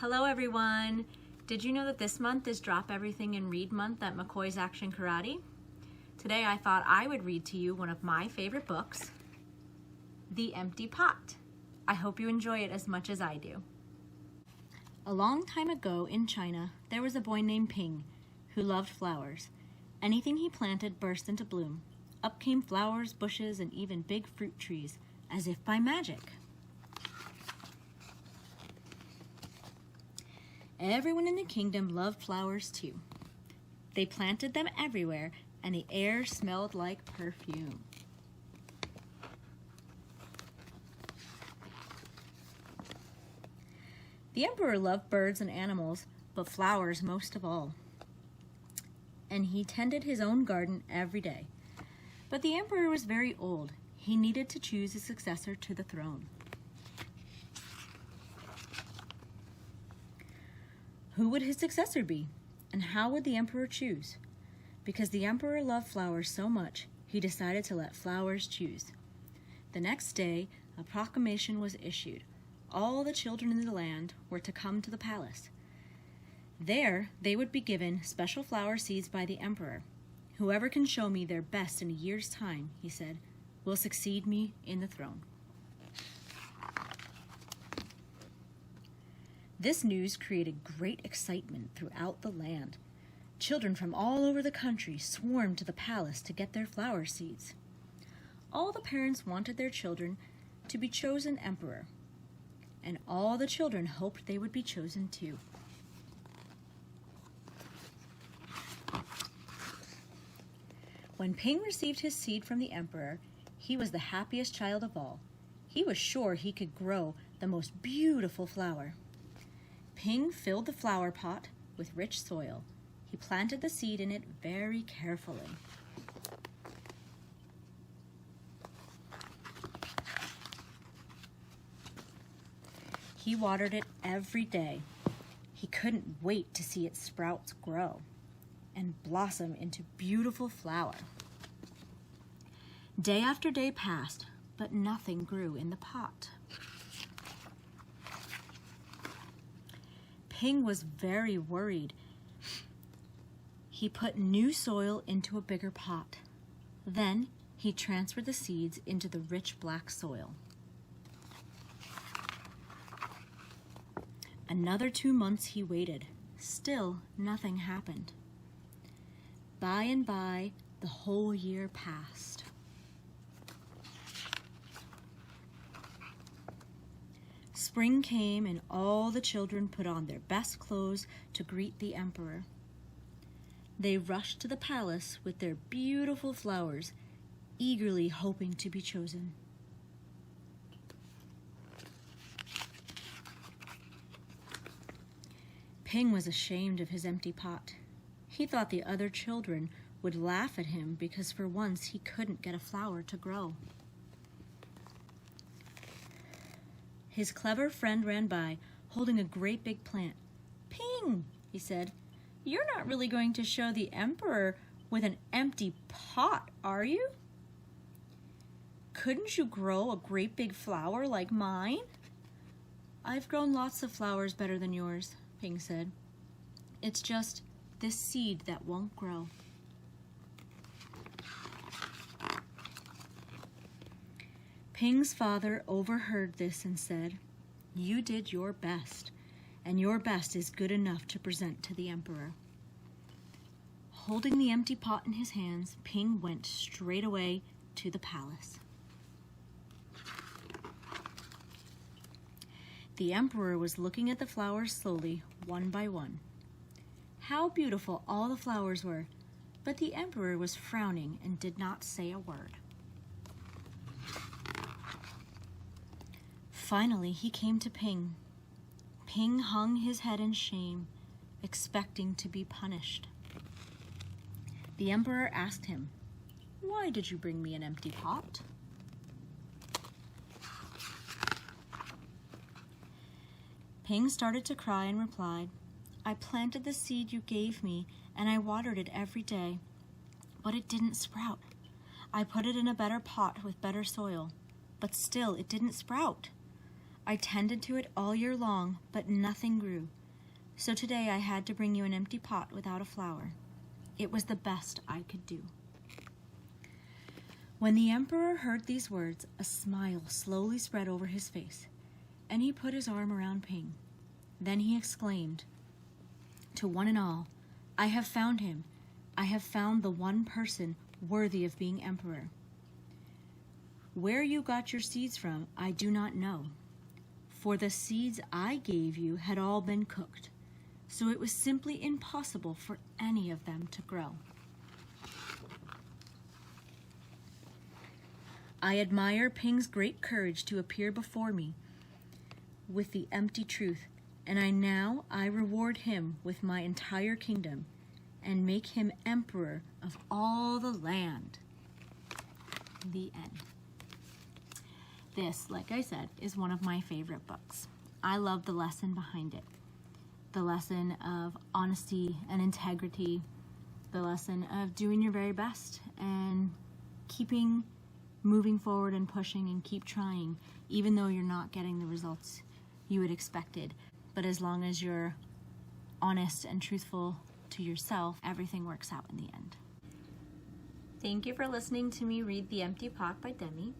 Hello everyone! Did you know that this month is Drop Everything and Read Month at McCoy's Action Karate? Today I thought I would read to you one of my favorite books, The Empty Pot. I hope you enjoy it as much as I do. A long time ago in China, there was a boy named Ping who loved flowers. Anything he planted burst into bloom. Up came flowers, bushes, and even big fruit trees, as if by magic. Everyone in the kingdom loved flowers too. They planted them everywhere, and the air smelled like perfume. The emperor loved birds and animals, but flowers most of all. And he tended his own garden every day. But the emperor was very old. He needed to choose a successor to the throne. Who would his successor be, and how would the emperor choose? Because the emperor loved flowers so much, he decided to let flowers choose. The next day, a proclamation was issued. All the children in the land were to come to the palace. There, they would be given special flower seeds by the emperor. Whoever can show me their best in a year's time, he said, will succeed me in the throne. This news created great excitement throughout the land. Children from all over the country swarmed to the palace to get their flower seeds. All the parents wanted their children to be chosen emperor, and all the children hoped they would be chosen too. When Ping received his seed from the emperor, he was the happiest child of all. He was sure he could grow the most beautiful flower. Ping filled the flower pot with rich soil. He planted the seed in it very carefully. He watered it every day. He couldn't wait to see its sprouts grow and blossom into beautiful flower. Day after day passed, but nothing grew in the pot. Ping was very worried. He put new soil into a bigger pot. Then he transferred the seeds into the rich black soil. Another 2 months he waited. Still nothing happened. By and by, the whole year passed. Spring came and all the children put on their best clothes to greet the emperor. They rushed to the palace with their beautiful flowers, eagerly hoping to be chosen. Ping was ashamed of his empty pot. He thought the other children would laugh at him because for once he couldn't get a flower to grow. His clever friend ran by, holding a great big plant. "Ping," he said, "you're not really going to show the emperor with an empty pot, are you? Couldn't you grow a great big flower like mine?" "I've grown lots of flowers better than yours," Ping said. "It's just this seed that won't grow." Ping's father overheard this and said, "You did your best, and your best is good enough to present to the emperor." Holding the empty pot in his hands, Ping went straight away to the palace. The emperor was looking at the flowers slowly, one by one. How beautiful all the flowers were, but the emperor was frowning and did not say a word. Finally, he came to Ping. Ping hung his head in shame, expecting to be punished. The emperor asked him, "Why did you bring me an empty pot?" Ping started to cry and replied, "I planted the seed you gave me and I watered it every day, but it didn't sprout. I put it in a better pot with better soil, but still it didn't sprout. I tended to it all year long, but nothing grew. So today I had to bring you an empty pot without a flower. It was the best I could do." When the emperor heard these words, a smile slowly spread over his face, and he put his arm around Ping. Then he exclaimed, "To one and all, I have found him. I have found the one person worthy of being emperor. Where you got your seeds from, I do not know, for the seeds I gave you had all been cooked, so it was simply impossible for any of them to grow. I admire Ping's great courage to appear before me with the empty truth, and I reward him with my entire kingdom and make him emperor of all the land." The end. This, like I said, is one of my favorite books. I love the lesson behind it. The lesson of honesty and integrity, the lesson of doing your very best and keeping moving forward and pushing and keep trying, even though you're not getting the results you had expected. But as long as you're honest and truthful to yourself, everything works out in the end. Thank you for listening to me read The Empty Pot by Demi.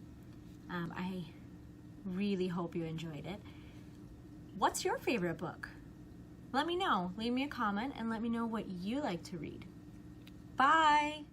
I really hope you enjoyed it. What's your favorite book? Let me know. Leave me a comment and let me know what you like to read. Bye!